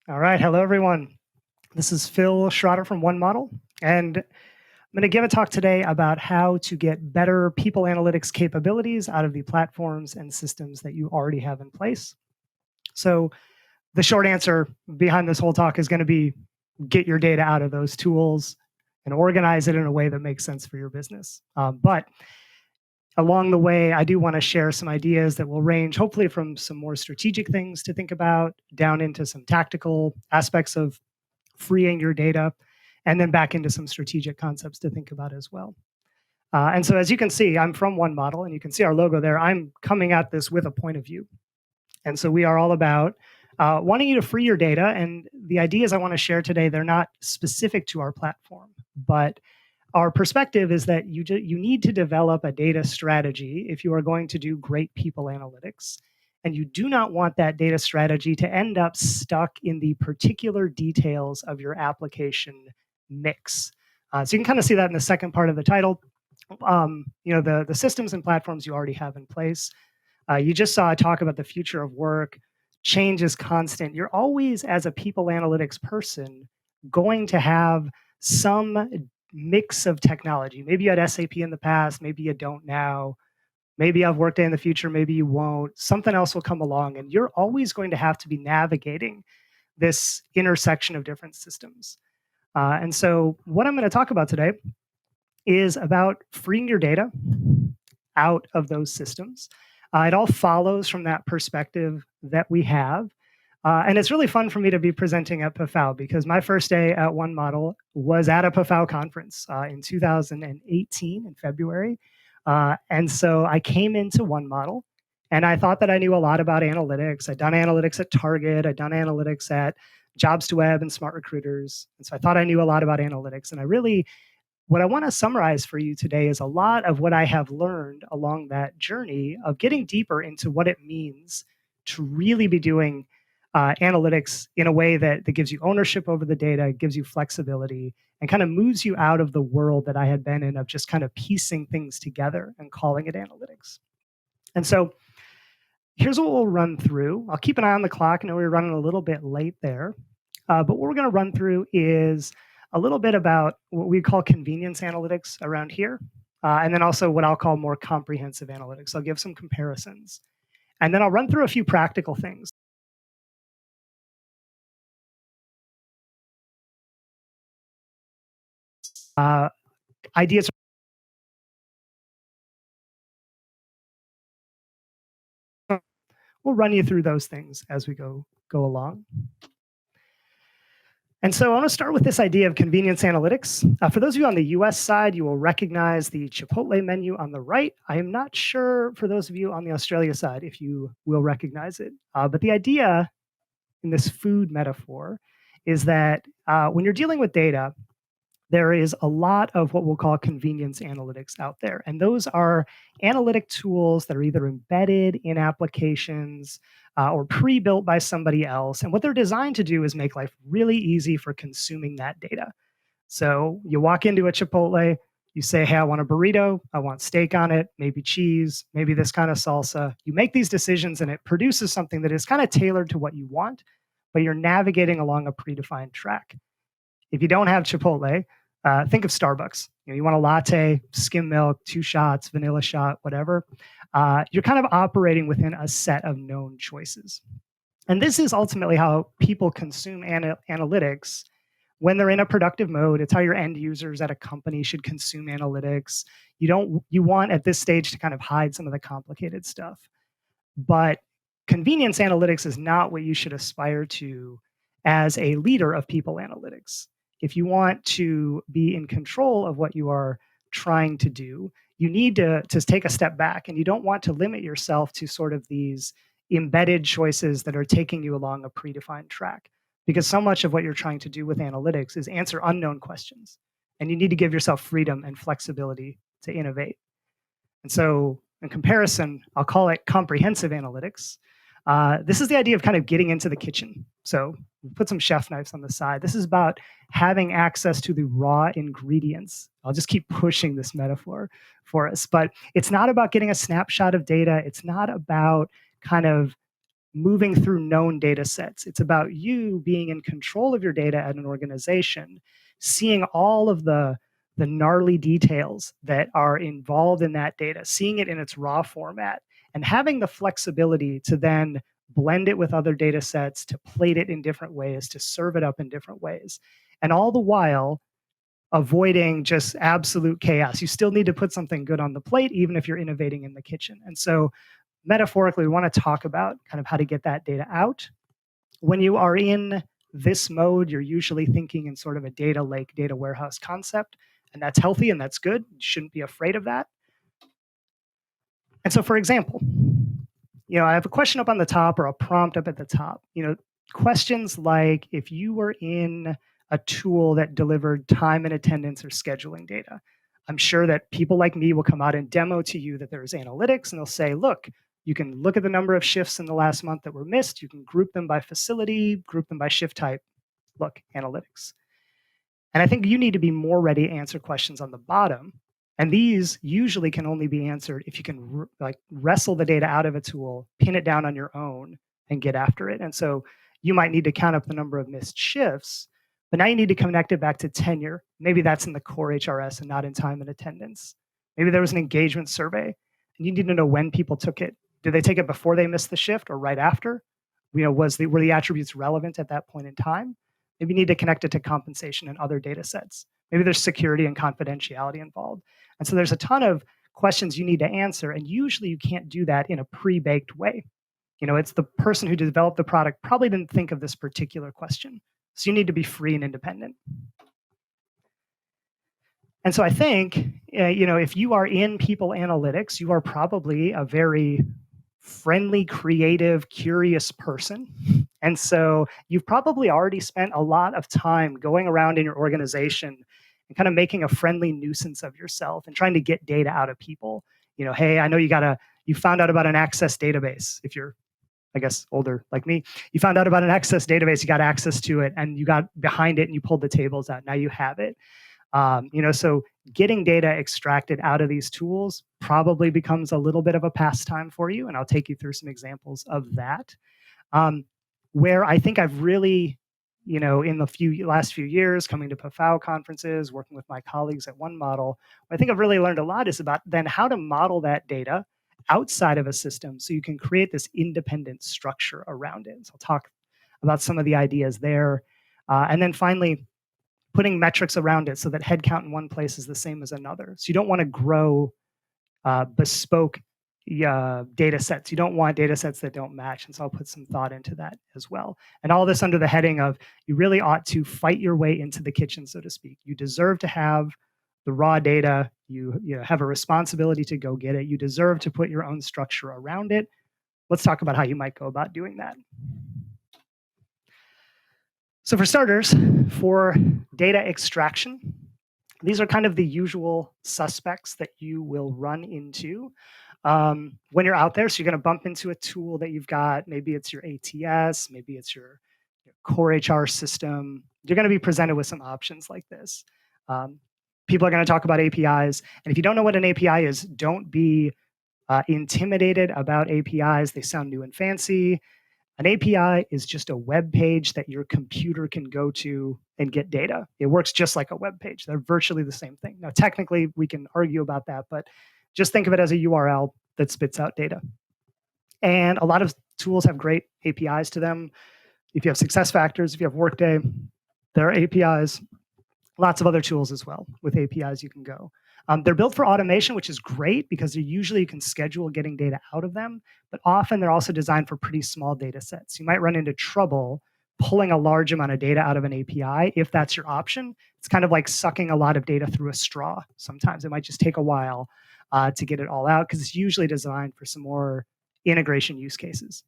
All right, hello everyone. This is Phil Schrader from One Model, and I'm going to give a talk today about how to get better people analytics capabilities out of the platforms and systems that you already have in place. So the short answer behind this whole talk is going to be get your data out of those tools and organize it in a way that makes sense for your business. But along the way, I do want to share some ideas that will range hopefully from some more strategic things to think about down into some tactical aspects of freeing your data, and then back into some strategic concepts to think about as well. And so as you can see, I'm from One Model, and you can see our logo there. I'm coming at this with a point of view. And so we are all about wanting you to free your data. And the ideas I want to share today, they're not specific to our platform, but our perspective is that you need to develop a data strategy if you are going to do great people analytics. And you do not want that data strategy to end up stuck in the particular details of your application mix. So you can kind of see that in the second part of the title. The systems and platforms you already have in place. You just saw a talk about the future of work. Change is constant. You're always, as a people analytics person, going to have some mix of technology. Maybe you had SAP in the past, maybe you don't now. Maybe you have Workday in the future, maybe you won't. Something else will come along, and you're always going to have to be navigating this intersection of different systems. And so what I'm going to talk about today is about freeing your data out of those systems. It all follows from that perspective that we have. And it's really fun for me to be presenting at PAFOW because my first day at One Model was at a PAFOW conference in 2018 in February. And so I came into One Model and I thought that I knew a lot about analytics. I'd done analytics at Target. I'd done analytics at Jobs to Web and Smart Recruiters. And so I thought I knew a lot about analytics. And what I want to summarize for you today is a lot of what I have learned along that journey of getting deeper into what it means to really be doing analytics in a way that gives you ownership over the data, gives you flexibility, and kind of moves you out of the world that I had been in of just kind of piecing things together and calling it analytics. And so here's what we'll run through. I'll keep an eye on the clock. I know we're running a little bit late there. But what we're going to run through is a little bit about what we call convenience analytics around here, and then also what I'll call more comprehensive analytics. I'll give some comparisons. And then I'll run through a few practical things. Ideas. We'll run you through those things as we go along. And so I want to start with this idea of convenience analytics. For those of you on the US side, you will recognize the Chipotle menu on the right. I am not sure for those of you on the Australia side if you will recognize it. But the idea in this food metaphor is that when you're dealing with data, there is a lot of what we'll call convenience analytics out there. And those are analytic tools that are either embedded in applications or pre-built by somebody else. And what they're designed to do is make life really easy for consuming that data. So you walk into a Chipotle, you say, hey, I want a burrito, I want steak on it, maybe cheese, maybe this kind of salsa. You make these decisions and it produces something that is kind of tailored to what you want, but you're navigating along a predefined track. If you don't have Chipotle, think of Starbucks. You want a latte, skim milk, 2 shots, vanilla shot, whatever. You're kind of operating within a set of known choices. And this is ultimately how people consume analytics when they're in a productive mode. It's how your end users at a company should consume analytics. You want at this stage to kind of hide some of the complicated stuff. But convenience analytics is not what you should aspire to as a leader of people analytics. If you want to be in control of what you are trying to do, you need to take a step back, and you don't want to limit yourself to sort of these embedded choices that are taking you along a predefined track. Because so much of what you're trying to do with analytics is answer unknown questions, and you need to give yourself freedom and flexibility to innovate. And so in comparison, I'll call it comprehensive analytics. This is the idea of kind of getting into the kitchen. So put some chef knives on the side. This is about having access to the raw ingredients. I'll just keep pushing this metaphor for us, but it's not about getting a snapshot of data. It's not about kind of moving through known data sets. It's about you being in control of your data at an organization, seeing all of the gnarly details that are involved in that data, seeing it in its raw format, and having the flexibility to then blend it with other data sets, to plate it in different ways, to serve it up in different ways. And all the while, avoiding just absolute chaos. You still need to put something good on the plate, even if you're innovating in the kitchen. And so, metaphorically, we want to talk about kind of how to get that data out. When you are in this mode, you're usually thinking in sort of a data lake, data warehouse concept, and that's healthy and that's good. You shouldn't be afraid of that. And so, for example, I have a question up on the top or a prompt up at the top. Questions like, if you were in a tool that delivered time and attendance or scheduling data, I'm sure that people like me will come out and demo to you that there's analytics, and they'll say, look, you can look at the number of shifts in the last month that were missed. You can group them by facility, group them by shift type. Look, analytics. And I think you need to be more ready to answer questions on the bottom. And these usually can only be answered if you can wrestle the data out of a tool, pin it down on your own, and get after it. And so you might need to count up the number of missed shifts, but now you need to connect it back to tenure. Maybe that's in the core HRS and not in time and attendance. Maybe there was an engagement survey, and you need to know when people took it. Did they take it before they missed the shift or right after? Were the attributes relevant at that point in time? Maybe you need to connect it to compensation and other data sets. Maybe there's security and confidentiality involved. And so there's a ton of questions you need to answer, and usually you can't do that in a pre-baked way. It's the person who developed the product probably didn't think of this particular question. So you need to be free and independent. And so I think, if you are in people analytics, you are probably a very friendly, creative, curious person. And so you've probably already spent a lot of time going around in your organization and kind of making a friendly nuisance of yourself and trying to get data out of people. Hey, I know you found out about an Access database. If you're, I guess, older like me, you found out about an Access database, you got access to it, and you got behind it and you pulled the tables out. Now you have it. So getting data extracted out of these tools probably becomes a little bit of a pastime for you, and I'll take you through some examples of that. Where I think I've really, in the last few years, coming to PAFOW conferences, working with my colleagues at One Model, I think I've really learned a lot is about then how to model that data outside of a system so you can create this independent structure around it. So I'll talk about some of the ideas there. And then finally, putting metrics around it so that headcount in one place is the same as another. So you don't want to grow bespoke data sets. You don't want data sets that don't match. And so I'll put some thought into that as well. And all this under the heading of you really ought to fight your way into the kitchen, so to speak. You deserve to have the raw data. You have a responsibility to go get it. You deserve to put your own structure around it. Let's talk about how you might go about doing that. So for starters, for data extraction, these are kind of the usual suspects that you will run into when you're out there. So you're going to bump into a tool that you've got. Maybe it's your ATS, maybe it's your core HR system. You're going to be presented with some options like this. People are going to talk about APIs. And if you don't know what an API is, don't be intimidated about APIs. They sound new and fancy. An API is just a web page that your computer can go to and get data. It works just like a web page. They're virtually the same thing. Now, technically, we can argue about that, but just think of it as a URL that spits out data. And a lot of tools have great APIs to them. If you have SuccessFactors, if you have Workday, there are APIs. Lots of other tools as well with APIs you can go. They're built for automation, which is great because usually you can schedule getting data out of them, but often they're also designed for pretty small data sets. You might run into trouble pulling a large amount of data out of an API if that's your option. It's kind of like sucking a lot of data through a straw. Sometimes it might just take a while to get it all out because it's usually designed for some more integration use cases.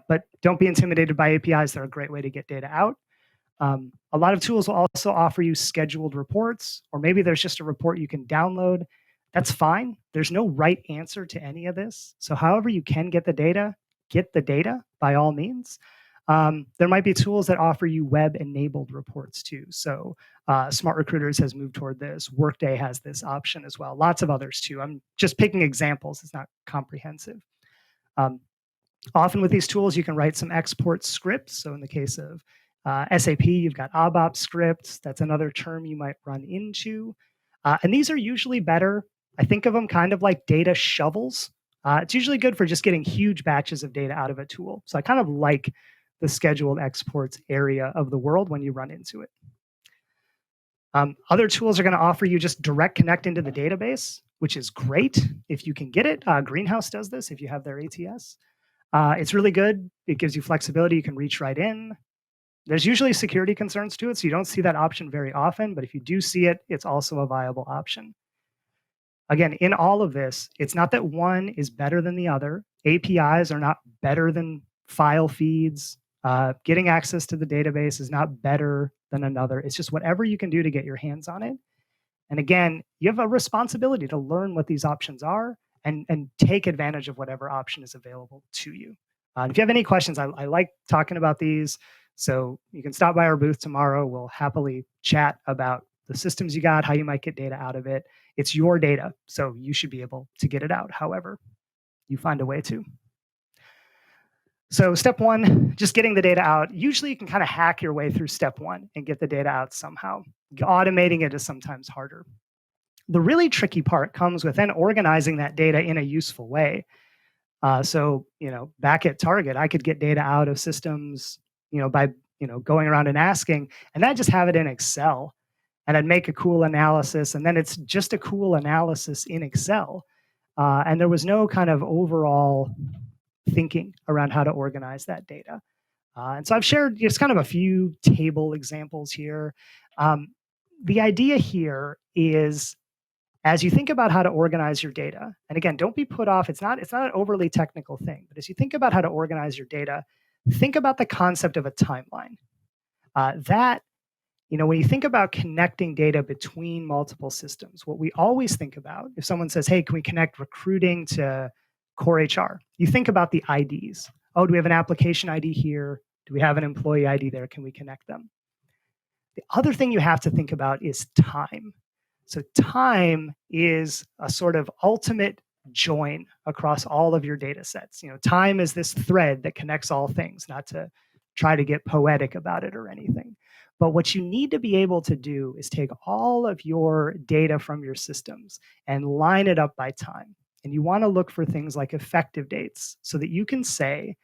But don't be intimidated by APIs. They're a great way to get data out. A lot of tools will also offer you scheduled reports, or maybe there's just a report you can download. That's fine. There's no right answer to any of this. So however you can get the data by all means. There might be tools that offer you web-enabled reports too. So Smart Recruiters has moved toward this. Workday has this option as well. Lots of others too. I'm just picking examples. It's not comprehensive. Often with these tools, you can write some export scripts. So in the case of SAP, you've got ABAP scripts. That's another term you might run into. And these are usually better. I think of them kind of like data shovels. It's usually good for just getting huge batches of data out of a tool. So I kind of like the scheduled exports area of the world when you run into it. Other tools are going to offer you just direct connect into the database, which is great if you can get it. Greenhouse does this if you have their ATS. It's really good. It gives you flexibility. You can reach right in. There's usually security concerns to it, so you don't see that option very often, but if you do see it, it's also a viable option. Again, in all of this, it's not that one is better than the other. APIs are not better than file feeds. Getting access to the database is not better than another. It's just whatever you can do to get your hands on it. And again, you have a responsibility to learn what these options are and take advantage of whatever option is available to you. If you have any questions, I like talking about these. So you can stop by our booth tomorrow. We'll happily chat about the systems you got, how you might get data out of it. It's your data, so you should be able to get it out however you find a way to. So step one, just getting the data out. Usually you can kind of hack your way through step one and get the data out somehow. Automating it is sometimes harder. The really tricky part comes with then organizing that data in a useful way. So, back at Target, I could get data out of systems, by, going around and asking, and I'd just have it in Excel, and I'd make a cool analysis, and then it's just a cool analysis in Excel. And there was no kind of overall thinking around how to organize that data. And so I've shared just kind of a few table examples here. The idea here is, as you think about how to organize your data, and again, don't be put off. It's not an overly technical thing, but as you think about how to organize your data, think about the concept of a timeline. When you think about connecting data between multiple systems, what we always think about, if someone says, hey, can we connect recruiting to core HR? You think about the IDs. Oh, do we have an application ID here? Do we have an employee ID there? Can we connect them? The other thing you have to think about is time. So time is a sort of ultimate join across all of your data sets. Time is this thread that connects all things, not to try to get poetic about it or anything. But what you need to be able to do is take all of your data from your systems and line it up by time. And you want to look for things like effective dates so that you can say,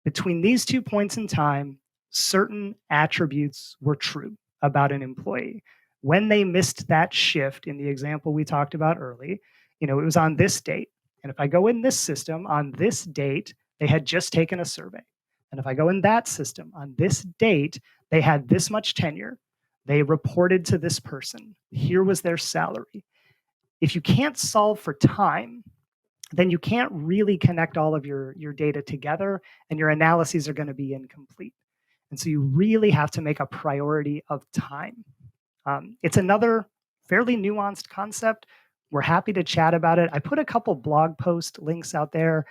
between these 2 points in time, certain attributes were true about an employee. When they missed that shift in the example we talked about early, it was on this date. And if I go in this system on this date, they had just taken a survey. And if I go in that system on this date, they had this much tenure. They reported to this person. Here was their salary. If you can't solve for time, then you can't really connect all of your data together, and your analyses are going to be incomplete. And so you really have to make a priority of time. It's another fairly nuanced concept. We're happy to chat about it. I put a couple blog post links out there.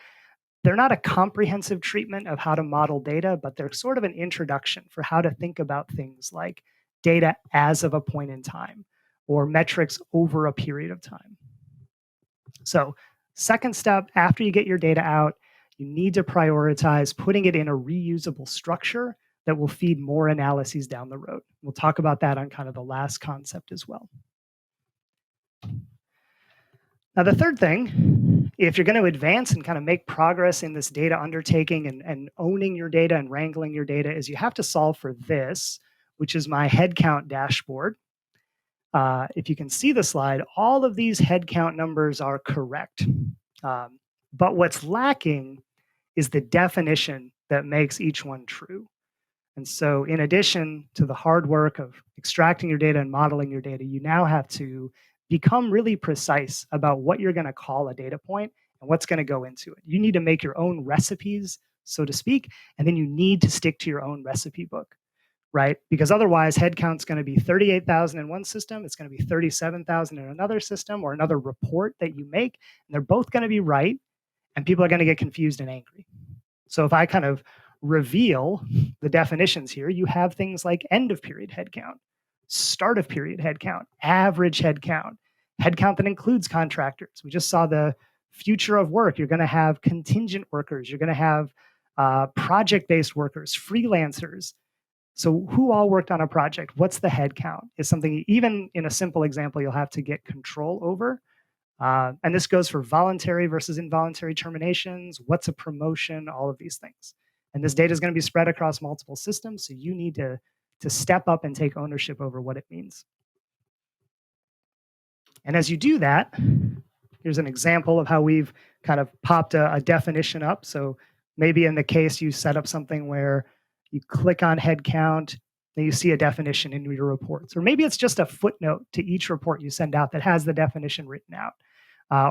They're not a comprehensive treatment of how to model data, but they're sort of an introduction for how to think about things like data as of a point in time or metrics over a period of time. So second step, after you get your data out, you need to prioritize putting it in a reusable structure that will feed more analyses down the road. We'll talk about that on kind of the last concept as well. Now, the third thing, if you're going to advance and kind of make progress in this data undertaking and owning your data and wrangling your data, is you have to solve for this, which is my headcount dashboard. If you can see the slide, all of these headcount numbers are correct. But what's lacking is the definition that makes each one true. And so in addition to the hard work of extracting your data and modeling your data, you now have to become really precise about what you're going to call a data point and what's going to go into it. You need to make your own recipes, so to speak, and then you need to stick to your own recipe book, right? Because otherwise, headcount's going to be 38,000 in one system, it's going to be 37,000 in another system or another report that you make, and they're both going to be right, and people are going to get confused and angry. So if I kind of reveal the definitions here, you have things like end of period headcount, start of period headcount, average headcount, headcount that includes contractors. We just saw the future of work. You're going to have contingent workers. You're going to have project-based workers, freelancers. So who all worked on a project? What's the head count? Is something, even in a simple example, you'll have to get control over. And this goes for voluntary versus involuntary terminations. What's a promotion? All of these things. And this data is going to be spread across multiple systems. So you need to step up and take ownership over what it means. And as you do that, here's an example of how we've kind of popped a definition up. So maybe in the case you set up something where you click on headcount, then you see a definition in your reports. Or maybe it's just a footnote to each report you send out that has the definition written out.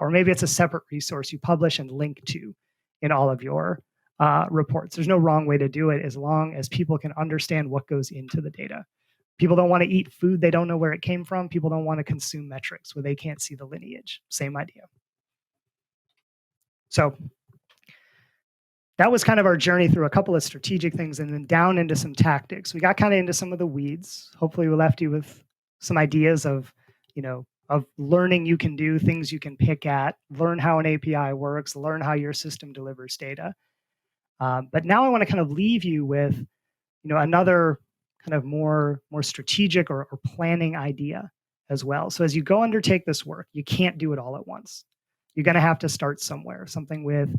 Or maybe it's a separate resource you publish and link to in all of your reports. There's no wrong way to do it as long as people can understand what goes into the data. People don't want to eat food they don't know where it came from. People don't want to consume metrics where they can't see the lineage. Same idea. So that was kind of our journey through a couple of strategic things and then down into some tactics. We got kind of into some of the weeds. Hopefully we left you with some ideas of, of learning you can do, things you can pick at, learn how an API works, learn how your system delivers data. But now I want to kind of leave you with, another kind of more strategic or planning idea as well. So as you go undertake this work, you can't do it all at once. You're going to have to start somewhere, something with,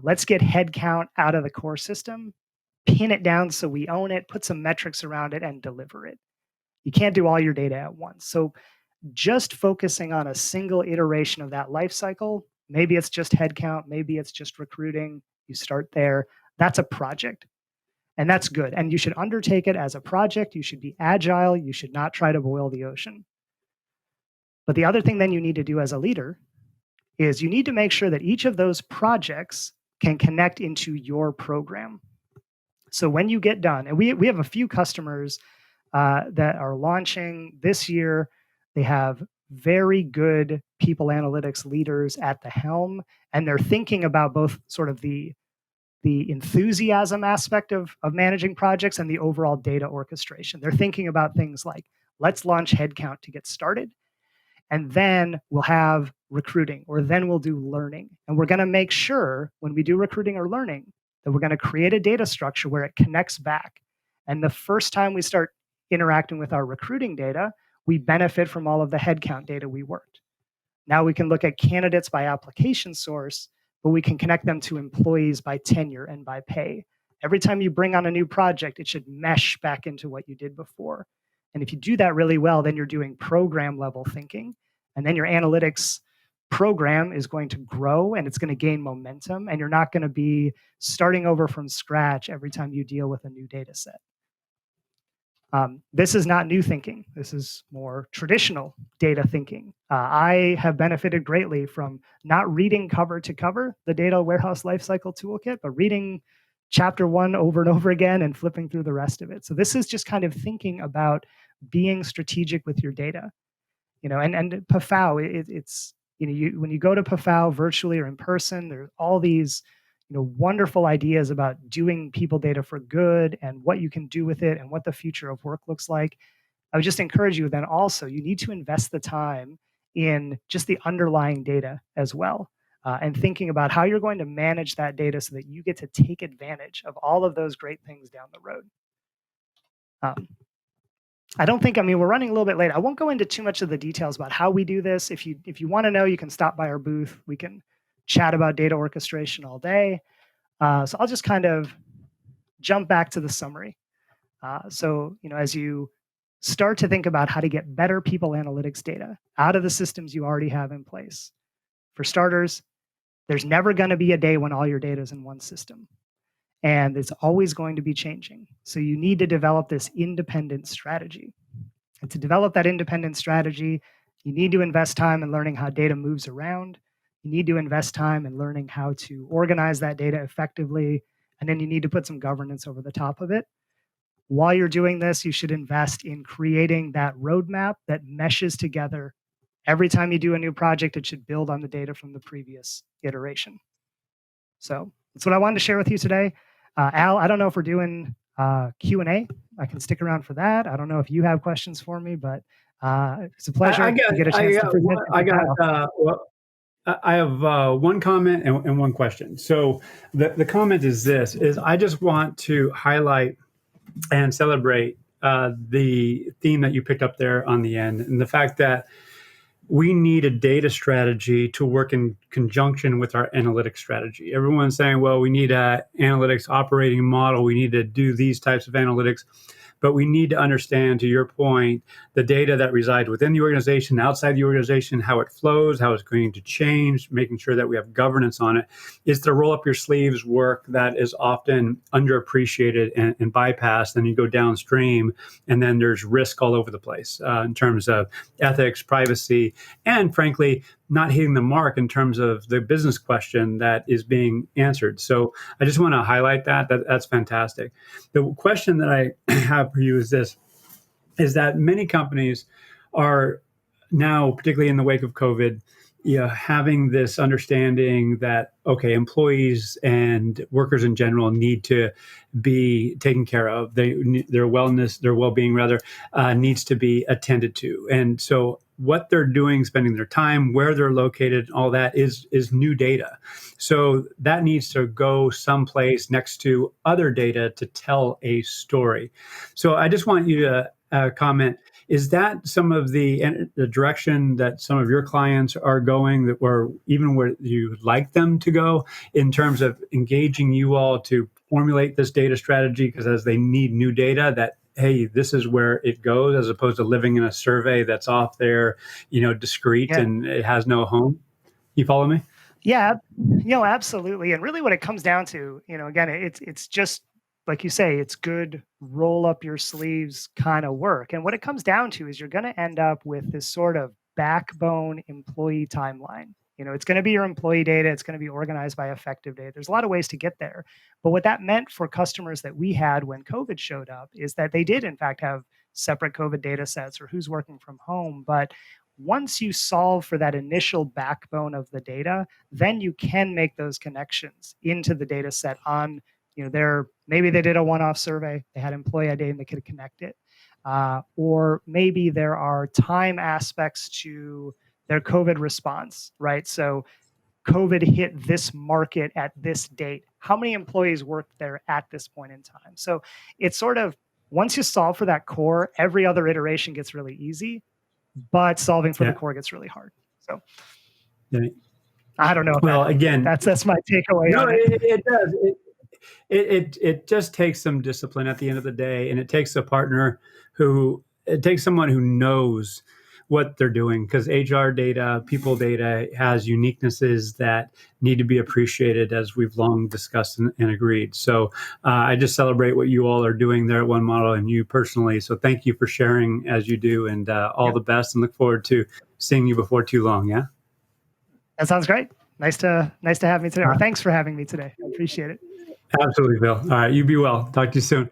let's get headcount out of the core system, pin it down so we own it, put some metrics around it, and deliver it. You can't do all your data at once. So just focusing on a single iteration of that life cycle, maybe it's just headcount, maybe it's just recruiting, you start there. That's a project. And that's good. And you should undertake it as a project. You should be agile. You should not try to boil the ocean. But the other thing then you need to do as a leader is you need to make sure that each of those projects can connect into your program. So when you get done, and we have a few customers that are launching this year, they have very good people analytics leaders at the helm, and they're thinking about both sort of the enthusiasm aspect of managing projects and the overall data orchestration. They're thinking about things like, let's launch headcount to get started, and then we'll have recruiting, or then we'll do learning. And we're going to make sure when we do recruiting or learning that we're going to create a data structure where it connects back. And the first time we start interacting with our recruiting data, we benefit from all of the headcount data we worked. Now we can look at candidates by application source, but we can connect them to employees by tenure and by pay. Every time you bring on a new project, it should mesh back into what you did before. And if you do that really well, then you're doing program level thinking. And then your analytics program is going to grow and it's going to gain momentum. And you're not going to be starting over from scratch every time you deal with a new data set. This is not new thinking. This is more traditional data thinking. I have benefited greatly from not reading cover to cover the data warehouse lifecycle toolkit, but reading chapter 1 over and over again and flipping through the rest of it. So this is just kind of thinking about being strategic with your data. And PAFOW, it's when you go to PAFOW virtually or in person, there's all these wonderful ideas about doing people data for good and what you can do with it and what the future of work looks like. I would just encourage you then also, you need to invest the time in just the underlying data as well, and thinking about how you're going to manage that data so that you get to take advantage of all of those great things down the road. We're running a little bit late. I won't go into too much of the details about how we do this. If you want to know, you can stop by our booth. We can chat about data orchestration all day. So I'll just kind of jump back to the summary. So as you start to think about how to get better people analytics data out of the systems you already have in place. For starters, there's never going to be a day when all your data is in one system. And it's always going to be changing. So you need to develop this independent strategy. And to develop that independent strategy, you need to invest time in learning how data moves around. You need to invest time in learning how to organize that data effectively. And then you need to put some governance over the top of it. While you're doing this, you should invest in creating that roadmap that meshes together. Every time you do a new project, it should build on the data from the previous iteration. So that's what I wanted to share with you today. Al, I don't know if we're doing Q&A. I can stick around for that. I don't know if you have questions for me, but it's a pleasure to get a chance to present. I have one comment and one question. So the comment is this, is I just want to highlight and celebrate the theme that you picked up there on the end, and the fact that we need a data strategy to work in conjunction with our analytics strategy. Everyone's saying, well, we need a analytics operating model. We need to do these types of analytics. But we need to understand, to your point, the data that resides within the organization, outside the organization, how it flows, how it's going to change, making sure that we have governance on it. It's the roll up your sleeves work that is often underappreciated and bypassed. And you go downstream, and then there's risk all over the place in terms of ethics, privacy, and frankly, not hitting the mark in terms of the business question that is being answered. So I just want to highlight that's fantastic. The question that I have for you is this, is that many companies are now, particularly in the wake of COVID, having this understanding that, okay, employees and workers in general need to be taken care of. Their wellness, their well-being rather, needs to be attended to. And so what they're doing, spending their time, where they're located, all that is new data. So that needs to go someplace next to other data to tell a story. So I just want you to comment, is that some of the direction that some of your clients are going, or even where you'd like them to go in terms of engaging you all to formulate this data strategy? Because as they need new data, that, hey, this is where it goes, as opposed to living in a survey that's off there, discrete and it has no home. You follow me? Yeah, absolutely. And really what it comes down to, again, it's just like you say, it's good roll up your sleeves kind of work. And what it comes down to is you're going to end up with this sort of backbone employee timeline. It's going to be your employee data. It's going to be organized by effective data. There's a lot of ways to get there. But what that meant for customers that we had when COVID showed up is that they did, in fact, have separate COVID data sets or who's working from home. But once you solve for that initial backbone of the data, then you can make those connections into the data set on, maybe they did a one-off survey, they had employee ID and they could connect it. Or maybe there are time aspects to their COVID response, right? So COVID hit this market at this date. How many employees worked there at this point in time? So it's sort of, once you solve for that core, every other iteration gets really easy, but solving for the core gets really hard. So I don't know. Well, again, that's my takeaway. No, it does. It just takes some discipline at the end of the day, and it takes a partner it takes someone who knows what they're doing, because HR data, people data has uniquenesses that need to be appreciated, as we've long discussed and agreed. So I just celebrate what you all are doing there at One Model, and you personally. So thank you for sharing as you do, and all the best, and look forward to seeing you before too long. Yeah. That sounds great. Nice to have me today. Thanks for having me today. I appreciate it. Absolutely, Bill. All right. You be well. Talk to you soon.